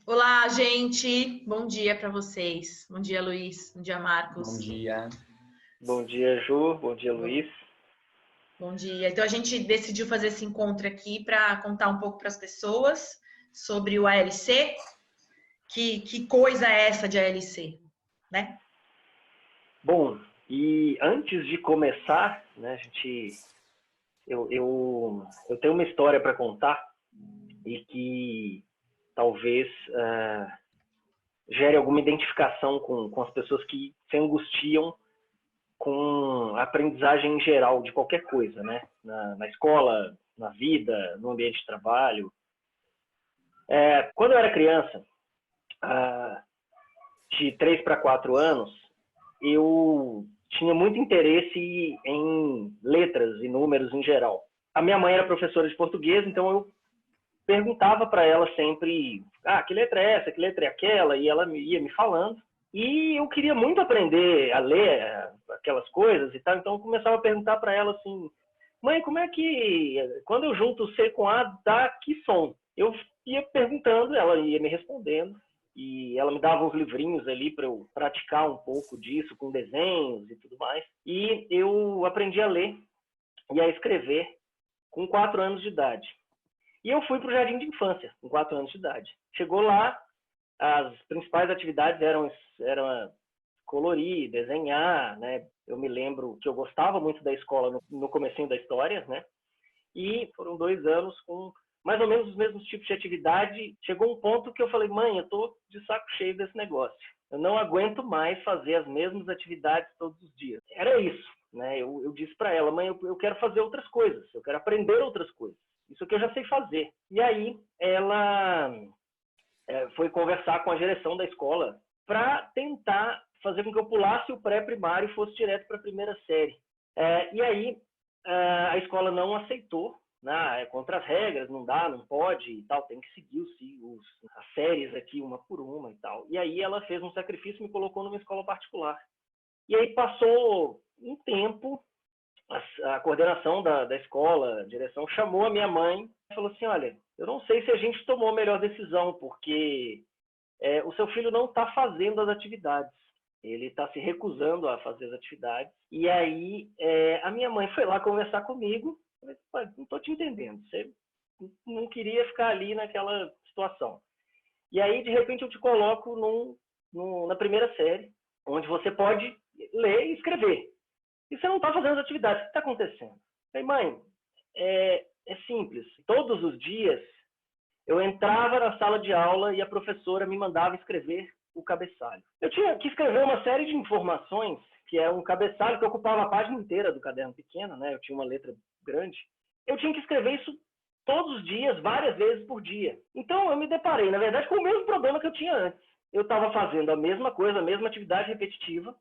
Olá, gente. Bom dia para vocês. Bom dia, Luiz. Bom dia, Bom Marcos. dia. Bom dia, Ju. Bom dia, Bom, Luiz. bom dia. Então, a gente decidiu fazer esse encontro aqui para contar um pouco para as pessoas sobre o ALC. Que coisa é essa de ALC, né? Bom, e antes de começar, né, eu tenho uma história para contar e que talvez gere alguma identificação com as pessoas que se angustiam com a aprendizagem em geral de qualquer coisa, né? Na escola, na vida, no ambiente de trabalho. Quando eu era criança, de 3 para 4 anos, eu tinha muito interesse em letras e números em geral. A minha mãe era professora de português, então eu perguntava para ela sempre, que letra é essa, que letra é aquela, e ela ia me falando. E eu queria muito aprender a ler aquelas coisas e tal, então eu começava a perguntar para ela assim, mãe, como é que, quando eu junto C com A, dá que som? Eu ia perguntando, ela ia me respondendo, e ela me dava uns livrinhos ali para eu praticar um pouco disso, com desenhos e tudo mais. E eu aprendi a ler e a escrever com 4 anos de idade. E eu fui para o jardim de infância, com 4 anos de idade. Chegou lá, as principais atividades eram colorir, desenhar, né? Eu me lembro que eu gostava muito da escola no comecinho da história, né? E foram 2 anos com mais ou menos os mesmos tipos de atividade. Chegou um ponto que eu falei, mãe, eu tô de saco cheio desse negócio. Eu não aguento mais fazer as mesmas atividades todos os dias. Era isso, né? Eu disse para ela, mãe, eu quero fazer outras coisas, eu quero aprender outras coisas. Isso aqui eu já sei fazer. E aí ela foi conversar com a direção da escola para tentar fazer com que eu pulasse o pré-primário e fosse direto para a primeira série. E aí a escola não aceitou, né? É contra as regras, não dá, não pode e tal, tem que seguir as séries aqui uma por uma e tal. E aí ela fez um sacrifício e me colocou numa escola particular. E aí passou um tempo, a coordenação da escola, a direção, chamou a minha mãe e falou assim, olha, eu não sei se a gente tomou a melhor decisão, porque o seu filho não está fazendo as atividades. Ele está se recusando a fazer as atividades. E aí a minha mãe foi lá conversar comigo. Eu falei, não estou te entendendo. Você não queria ficar ali naquela situação. E aí, de repente, eu te coloco na primeira série, onde você pode ler e escrever. E você não está fazendo as atividades. O que está acontecendo? Eu falei, mãe, é simples. Todos os dias, eu entrava na sala de aula e a professora me mandava escrever o cabeçalho. Eu tinha que escrever uma série de informações, que é um cabeçalho que ocupava a página inteira do caderno pequeno, né? Eu tinha uma letra grande. Eu tinha que escrever isso todos os dias, várias vezes por dia. Então eu me deparei, na verdade, com o mesmo problema que eu tinha antes. Eu estava fazendo a mesma coisa, a mesma atividade repetitiva,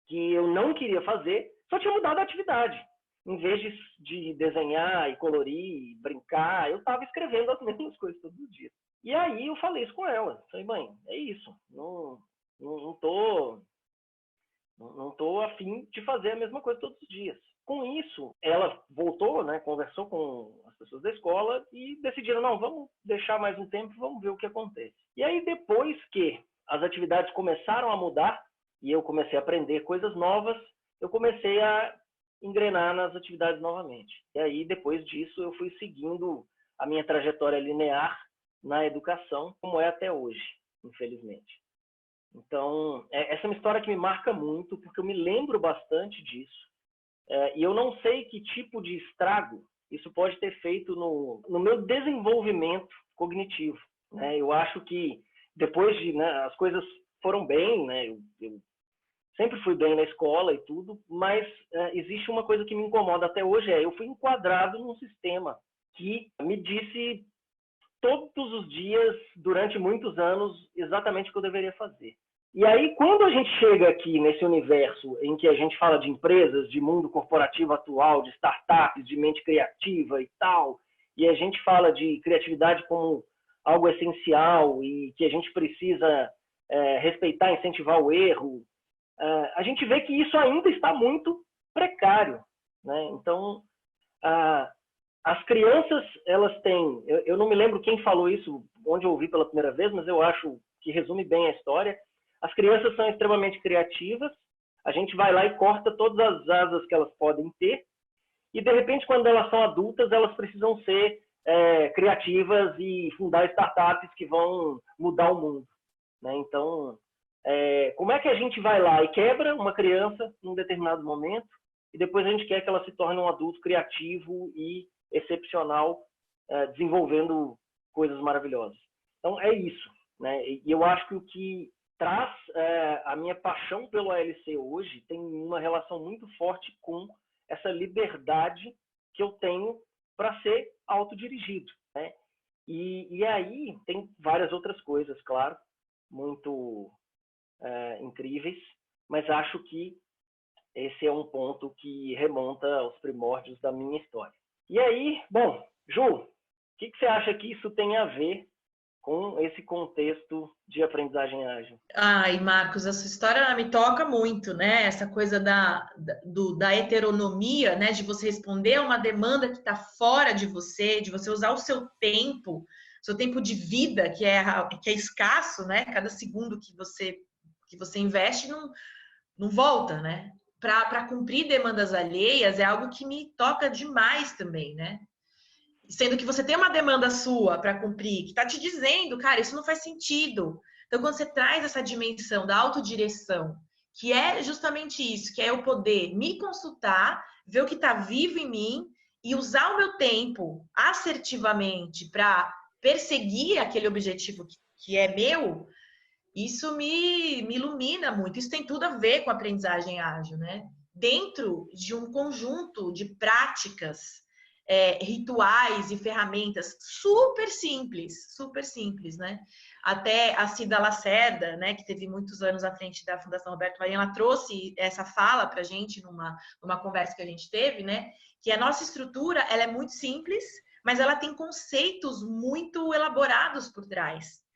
que eu não queria fazer, só tinha mudado a atividade. Em vez de desenhar e colorir e brincar, eu estava escrevendo as mesmas coisas todos os dias. E aí eu falei isso com ela. Falei, mãe, é isso. Não tô a fim de fazer a mesma coisa todos os dias. Com isso, ela voltou, né, conversou com as pessoas da escola e decidiram, não, vamos deixar mais um tempo, vamos ver o que acontece. E aí, depois que as atividades começaram a mudar e eu comecei a aprender coisas novas, eu comecei a engrenar nas atividades novamente. E aí, depois disso, eu fui seguindo a minha trajetória linear na educação, como é até hoje, infelizmente. Então, essa é uma história que me marca muito, porque eu me lembro bastante disso. E eu não sei que tipo de estrago isso pode ter feito no meu desenvolvimento cognitivo. Né? Eu acho que depois de, né, as coisas foram bem, né? Eu sempre fui bem na escola e tudo, mas existe uma coisa que me incomoda até hoje, eu fui enquadrado num sistema que me disse todos os dias, durante muitos anos, exatamente o que eu deveria fazer. E aí, quando a gente chega aqui nesse universo em que a gente fala de empresas, de mundo corporativo atual, de startups, de mente criativa e tal, e a gente fala de criatividade como algo essencial e que a gente precisa respeitar, incentivar o erro, a gente vê que isso ainda está muito precário. Né? Então, as crianças, elas têm... Eu não me lembro quem falou isso, onde eu ouvi pela primeira vez, mas eu acho que resume bem a história. As crianças são extremamente criativas, a gente vai lá e corta todas as asas que elas podem ter, e, de repente, quando elas são adultas, elas precisam ser criativas e fundar startups que vão mudar o mundo, né? Então, como é que a gente vai lá e quebra uma criança em um determinado momento e depois a gente quer que ela se torne um adulto criativo e excepcional, desenvolvendo coisas maravilhosas? Então, é isso, né? E eu acho que o que traz a minha paixão pelo ALC hoje tem uma relação muito forte com essa liberdade que eu tenho para ser autodirigido, né? E aí tem várias outras coisas, claro, muito incríveis, mas acho que esse é um ponto que remonta aos primórdios da minha história. E aí, bom, Ju, o que você acha que isso tem a ver com esse contexto de aprendizagem ágil? Ai, Marcos, a sua história me toca muito, né? Essa coisa da heteronomia, né? De você responder a uma demanda que está fora de você usar o seu tempo de vida, que é escasso, né? Cada segundo que você investe não volta, né? Para cumprir demandas alheias é algo que me toca demais também, né? Sendo que você tem uma demanda sua para cumprir, que está te dizendo, cara, isso não faz sentido. Então, quando você traz essa dimensão da autodireção, que é justamente isso, que é eu poder me consultar, ver o que está vivo em mim e usar o meu tempo assertivamente para perseguir aquele objetivo que é meu, isso me ilumina muito. Isso tem tudo a ver com a aprendizagem ágil, né? Dentro de um conjunto de práticas, rituais e ferramentas super simples, né? Até a Cida Lacerda, né, que teve muitos anos à frente da Fundação Roberto Marinho, ela trouxe essa fala para a gente numa conversa que a gente teve, né? Que a nossa estrutura ela é muito simples, mas ela tem conceitos muito elaborados por trás.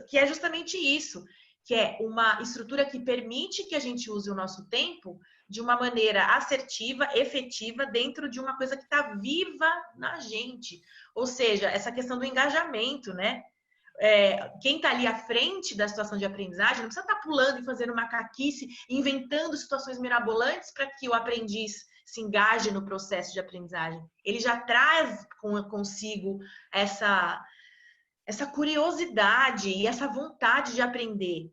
Que é justamente isso, que é uma estrutura que permite que a gente use o nosso tempo de uma maneira assertiva, efetiva, dentro de uma coisa que está viva na gente. Ou seja, essa questão do engajamento, né? Quem está ali à frente da situação de aprendizagem não precisa estar pulando e fazendo macaquice, inventando situações mirabolantes para que o aprendiz se engaje no processo de aprendizagem. Ele já traz consigo essa curiosidade e essa vontade de aprender.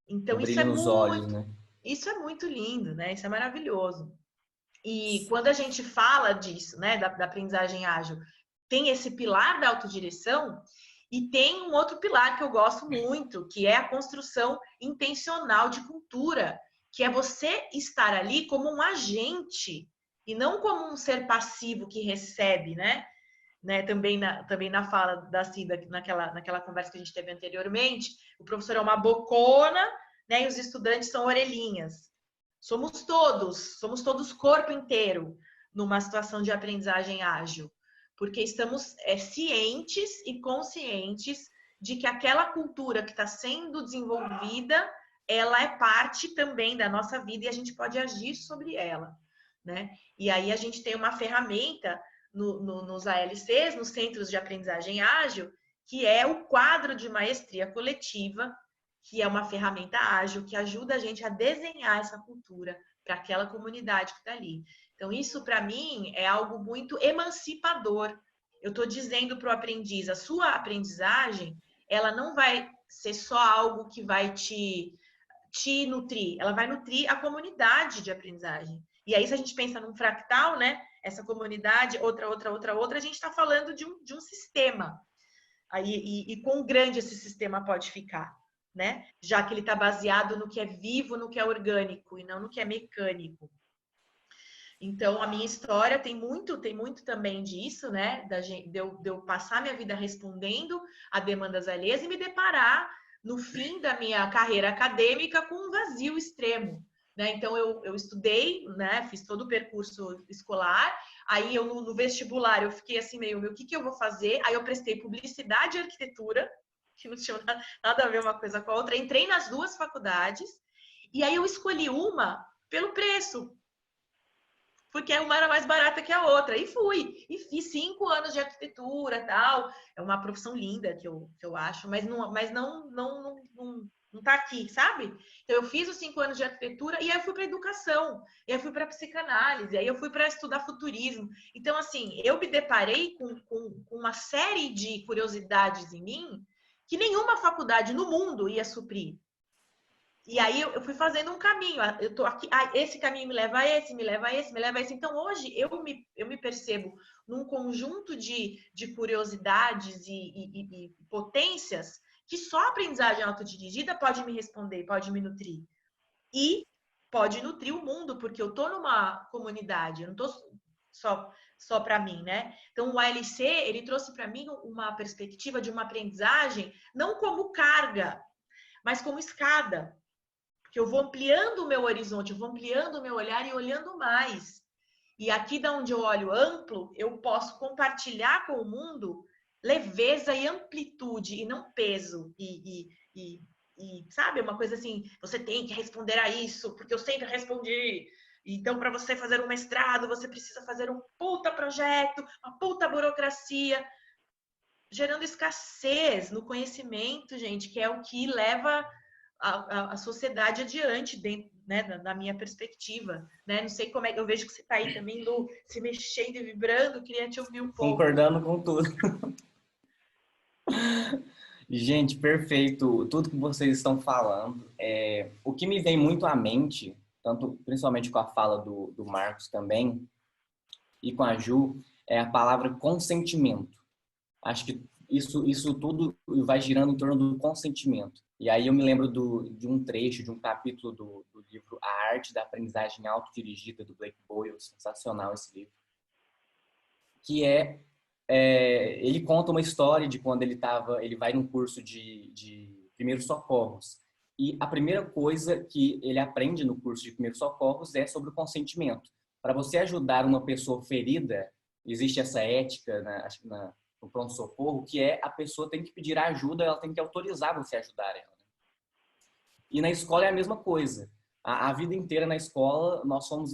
Então, brilho nos olhos, né? Isso é muito lindo, né? Isso é maravilhoso. E quando a gente fala disso, né, da aprendizagem ágil, tem esse pilar da autodireção e tem um outro pilar que eu gosto muito, que é a construção intencional de cultura, que é você estar ali como um agente e não como um ser passivo que recebe, né? Também na fala da Cida, naquela conversa que a gente teve anteriormente, o professor é uma bocona, né, e os estudantes são orelhinhas. Somos todos corpo inteiro numa situação de aprendizagem ágil, porque estamos cientes e conscientes de que aquela cultura que está sendo desenvolvida, ela é parte também da nossa vida e a gente pode agir sobre ela, né? E aí a gente tem uma ferramenta nos ALCs, nos Centros de Aprendizagem Ágil, que é o quadro de maestria coletiva, que é uma ferramenta ágil que ajuda a gente a desenhar essa cultura para aquela comunidade que está ali. Então, isso, para mim, é algo muito emancipador. Eu estou dizendo para o aprendiz, a sua aprendizagem, ela não vai ser só algo que vai te nutrir, ela vai nutrir a comunidade de aprendizagem. E aí, se a gente pensa num fractal, né? Essa comunidade, outra, a gente está falando de um sistema. Aí, e quão grande esse sistema pode ficar, né? Já que ele está baseado no que é vivo, no que é orgânico e não no que é mecânico. Então, a minha história tem muito também disso, né? De eu passar minha vida respondendo a demandas alheias e me deparar no fim da minha carreira acadêmica com um vazio extremo, né? Então, eu estudei, né? Fiz todo o percurso escolar. Aí, no vestibular, eu fiquei assim meio, o que eu vou fazer? Aí, eu prestei publicidade e arquitetura, que não tinha nada a ver uma coisa com a outra. Entrei nas duas faculdades e aí eu escolhi uma pelo preço. porque uma era mais barata que a outra. E fui. E fiz 5 anos de arquitetura e tal. É uma profissão linda que eu acho, mas não tá aqui, sabe? Então, eu fiz os 5 anos de arquitetura e aí eu fui para educação, e aí eu fui para psicanálise, aí eu fui para estudar futurismo. Então, assim, eu me deparei com uma série de curiosidades em mim que nenhuma faculdade no mundo ia suprir. E aí eu fui fazendo um caminho. Eu tô aqui, esse caminho me leva a esse, me leva a esse, me leva a esse. Então hoje eu me percebo num conjunto de curiosidades e potências que só a aprendizagem autodirigida pode me responder, pode me nutrir. E pode nutrir o mundo, porque eu tô numa comunidade, eu não tô só para mim, né? Então o ALC, ele trouxe para mim uma perspectiva de uma aprendizagem não como carga, mas como escada, que eu vou ampliando o meu horizonte, eu vou ampliando o meu olhar e olhando mais. E aqui da onde eu olho amplo, eu posso compartilhar com o mundo leveza e amplitude e não peso e sabe, uma coisa assim, você tem que responder a isso, porque eu sempre respondi. Então, para você fazer um mestrado, você precisa fazer um puta projeto, uma puta burocracia, gerando escassez no conhecimento, gente, que é o que leva a sociedade adiante, dentro, né, da minha perspectiva. Né? Não sei como é que eu vejo que você está aí também, Lu, se mexendo e vibrando, queria te ouvir um pouco. Concordando com tudo. Gente, perfeito. Tudo que vocês estão falando. O que me vem muito à mente, tanto principalmente com a fala do Marcos também, e com a Ju, é a palavra consentimento. Acho que isso tudo vai girando em torno do consentimento. E aí eu me lembro de um trecho, de um capítulo do livro A Arte da Aprendizagem Autodirigida, do Blake Boyle, sensacional esse livro, que ele conta uma história de quando ele vai num curso de primeiros socorros. E a primeira coisa que ele aprende no curso de primeiros socorros é sobre o consentimento. Para você ajudar uma pessoa ferida, existe essa ética no pronto-socorro, que a pessoa tem que pedir ajuda, ela tem que autorizar você a ajudar ela. E na escola é a mesma coisa. A vida inteira na escola nós fomos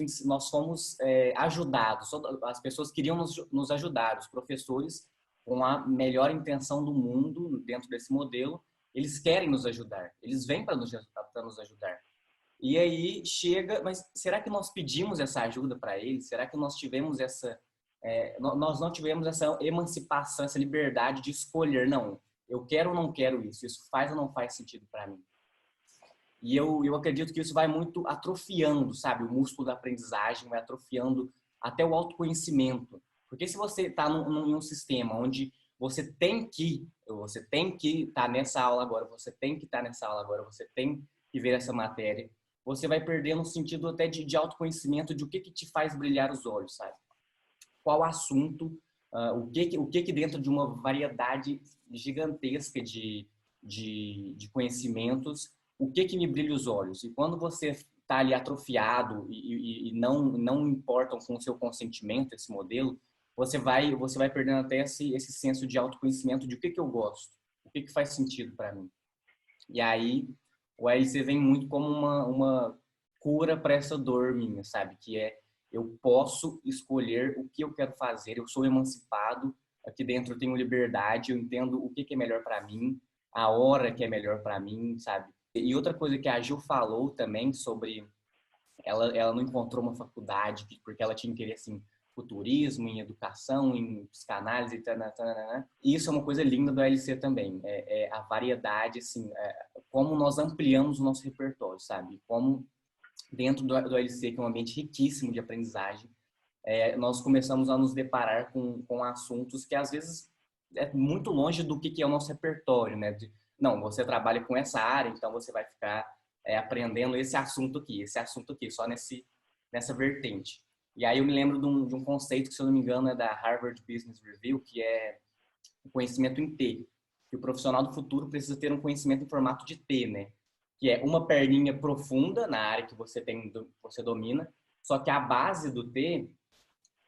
ajudados. As pessoas queriam nos ajudar. Os professores, com a melhor intenção do mundo dentro desse modelo, eles querem nos ajudar. Eles vêm para nos ajudar. E aí chega, mas será que nós pedimos essa ajuda para eles? Será que nós tivemos nós não tivemos essa emancipação, essa liberdade de escolher? Não, eu quero ou não quero isso? Isso faz ou não faz sentido para mim? E eu acredito que isso vai muito atrofiando, sabe? O músculo da aprendizagem vai atrofiando até o autoconhecimento. Porque se você está em um sistema onde você tem que estar nessa aula agora, você tem que estar nessa aula agora, você tem que ver essa matéria, você vai perdendo o sentido até de autoconhecimento, de o que te faz brilhar os olhos, sabe? Qual assunto, o que dentro de uma variedade gigantesca de conhecimentos, o que me brilha os olhos. E quando você está ali atrofiado e não importam com o seu consentimento, esse modelo, você vai perdendo até esse senso de autoconhecimento de o que eu gosto, o que faz sentido para mim. E aí o ALC vem muito como uma cura para essa dor minha, sabe? Que eu posso escolher o que eu quero fazer, eu sou emancipado, aqui dentro eu tenho liberdade, eu entendo o que é melhor para mim, a hora que é melhor para mim, sabe? E outra coisa que a Gil falou também sobre ela não encontrou uma faculdade porque ela tinha interesse em futurismo, em educação, em psicanálise e tal. E isso é uma coisa linda do ALC também, a variedade, assim, como nós ampliamos o nosso repertório, sabe? Como dentro do ALC, que é um ambiente riquíssimo de aprendizagem, nós começamos a nos deparar com assuntos que às vezes é muito longe do que é o nosso repertório, né? Não, você trabalha com essa área, então você vai ficar aprendendo esse assunto aqui, só nessa vertente. E aí eu me lembro de um conceito que, se eu não me engano, é da Harvard Business Review, que é o conhecimento em T. Que o profissional do futuro precisa ter um conhecimento em formato de T, né? Que é uma perninha profunda na área que você domina, só que a base do T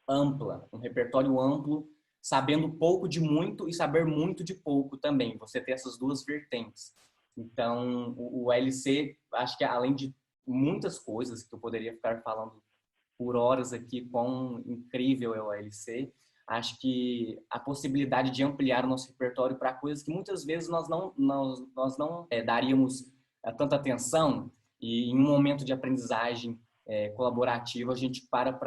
ampla, um repertório amplo, sabendo pouco de muito e saber muito de pouco também. Você ter essas duas vertentes. Então, o ALC, acho que além de muitas coisas que eu poderia ficar falando por horas aqui quão incrível é o OLC. Acho que a possibilidade de ampliar o nosso repertório para coisas que muitas vezes nós não daríamos tanta atenção, e em um momento de aprendizagem colaborativa a gente para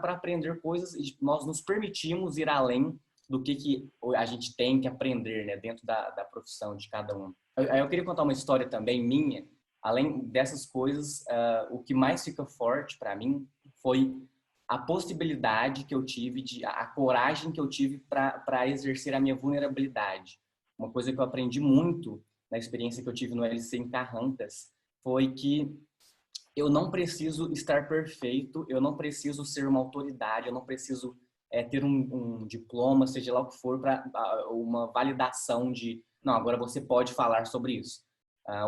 aprender coisas e nós nos permitimos ir além do que a gente tem que aprender, né, dentro da profissão de cada um. Eu queria contar uma história também minha. Além dessas coisas, o que mais fica forte para mim foi a possibilidade que eu tive, a coragem que eu tive para exercer a minha vulnerabilidade. Uma coisa que eu aprendi muito na experiência que eu tive no LC em Carrancas foi que eu não preciso estar perfeito, eu não preciso ser uma autoridade, eu não preciso ter um diploma, seja lá o que for, para uma validação de, não, agora você pode falar sobre isso.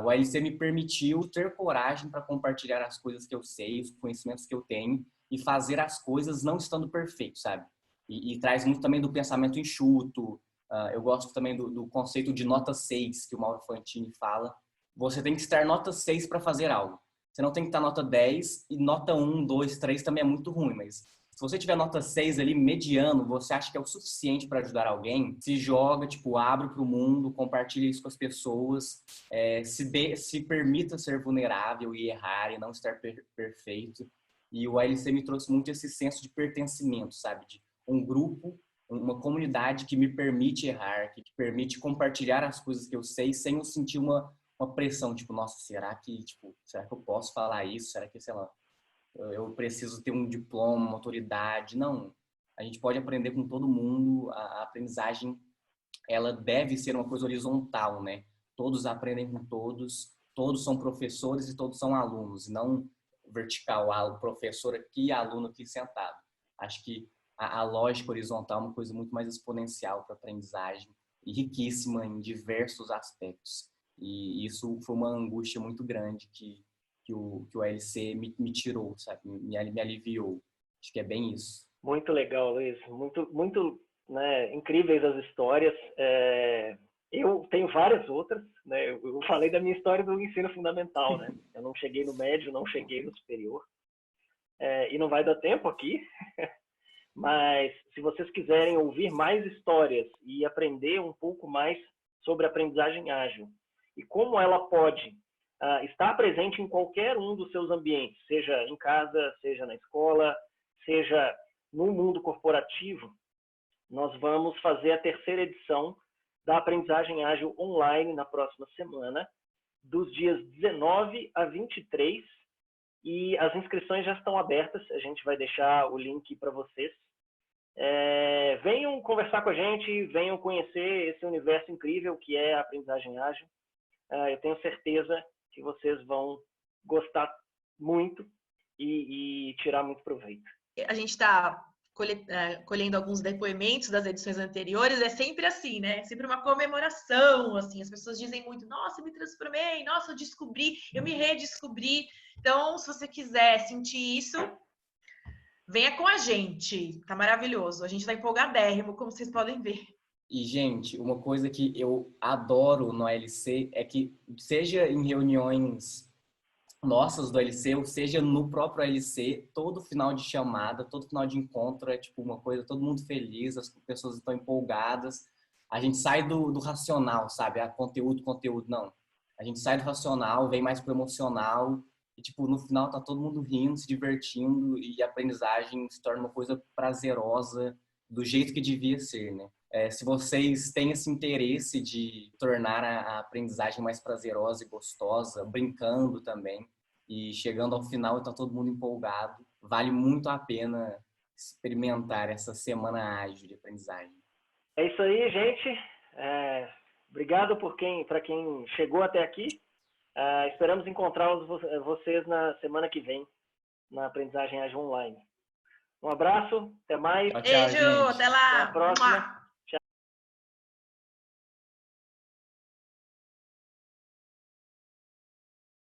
O LC me permitiu ter coragem para compartilhar as coisas que eu sei, os conhecimentos que eu tenho, e fazer as coisas não estando perfeito, sabe? E traz muito também do pensamento enxuto. Eu gosto também do conceito de nota 6, que o Mauro Fantini fala. Você tem que estar nota 6 para fazer algo. Você não tem que estar nota 10, e nota 1, 2, 3 também é muito ruim, mas se você tiver nota 6 ali, mediano, você acha que é o suficiente para ajudar alguém, se joga, tipo, abre para o mundo, compartilha isso com as pessoas, se permita ser vulnerável e errar e não estar perfeito. E o ALC me trouxe muito esse senso de pertencimento, sabe? De um grupo, uma comunidade que me permite errar, que permite compartilhar as coisas que eu sei sem eu sentir uma pressão, tipo, nossa, será que eu posso falar isso? Será que, sei lá, eu preciso ter um diploma, uma autoridade? Não. A gente pode aprender com todo mundo. A aprendizagem, ela deve ser uma coisa horizontal, né? Todos aprendem com todos, todos são professores e todos são alunos, não vertical, professor aqui, aluno aqui sentado. Acho que a lógica horizontal é uma coisa muito mais exponencial para a aprendizagem e riquíssima em diversos aspectos. E isso foi uma angústia muito grande que o ALC me tirou, sabe? Me aliviou. Acho que é bem isso. Muito legal, Luiz. Muito, né, incríveis as histórias. Eu tenho várias outras, né? Eu falei da minha história do ensino fundamental, né? Eu não cheguei no médio, não cheguei no superior. E não vai dar tempo aqui. Mas se vocês quiserem ouvir mais histórias e aprender um pouco mais sobre aprendizagem ágil e como ela pode estar presente em qualquer um dos seus ambientes, seja em casa, seja na escola, seja no mundo corporativo, nós vamos fazer a terceira edição da Aprendizagem Ágil online na próxima semana, dos dias 19 a 23, e as inscrições já estão abertas, a gente vai deixar o link para vocês. Venham conversar com a gente, venham conhecer esse universo incrível que é a aprendizagem ágil. Eu tenho certeza que vocês vão gostar muito e tirar muito proveito. A gente está colhendo alguns depoimentos das edições anteriores, é sempre assim, né? Sempre uma comemoração, assim. As pessoas dizem muito, nossa, eu me transformei, nossa, eu descobri, eu me redescobri. Então, se você quiser sentir isso, venha com a gente. Tá maravilhoso. A gente tá empolgadérrimo, como vocês podem ver. E, gente, uma coisa que eu adoro no ALC é que, seja em reuniões nossas do ALC, ou seja no próprio ALC, todo final de chamada, todo final de encontro é tipo uma coisa, todo mundo feliz, as pessoas estão empolgadas. A gente sai do racional, sabe? Conteúdo, não. A gente sai do racional, vem mais pro emocional e, tipo, no final tá todo mundo rindo, se divertindo e a aprendizagem se torna uma coisa prazerosa do jeito que devia ser, né? Se vocês têm esse interesse de tornar a aprendizagem mais prazerosa e gostosa, brincando também, e chegando ao final e tá todo mundo empolgado, vale muito a pena experimentar essa semana ágil de aprendizagem. É isso aí, gente. Obrigado para quem chegou até aqui. Esperamos encontrar vocês na semana que vem, na Aprendizagem Ágil Online. Um abraço, até mais. Beijo, até lá. Até a próxima.